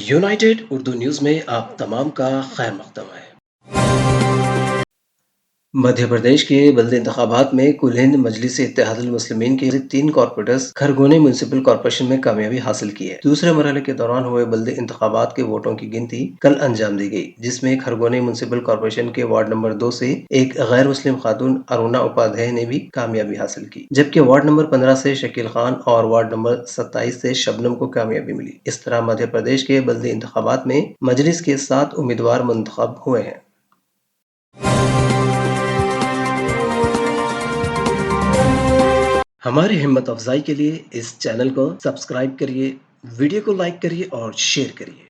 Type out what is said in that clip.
United Urdu news में आप तमाम का खैर मकदम है। मध्य प्रदेश के बल्दी इंतखाबात में कुल हिंद मजलिस इत्तेहादुल मुस्लिमीन के 3 कॉर्पोरेटर्स खरगोने म्यूनिसिपल कॉर्पोरेशन में कामयाबी हासिल की है। दूसरे मरहले के दौरान हुए बल्दी इंतखाबात के वोटों की गिनती कल अंजाम दी गई, जिसमें खरगोने म्यूनिसिपल कॉर्पोरेशन के वार्ड नंबर 2 से एक गैर मुस्लिम खातून अरुणा उपाध्याय ने भी कामयाबी हासिल की, जबकि वार्ड नंबर 15 से शकील खान और वार्ड नंबर 27 से शबनम को कामयाबी मिली। इस तरह मध्य प्रदेश के बल्दी इंतखाबात में मजलिस के 7 उम्मीदवार मुंतखब हुए हैं। हमारी हिम्मत अफजाई के लिए इस चैनल को सब्सक्राइब करिए, वीडियो को लाइक करिए और शेयर करिए।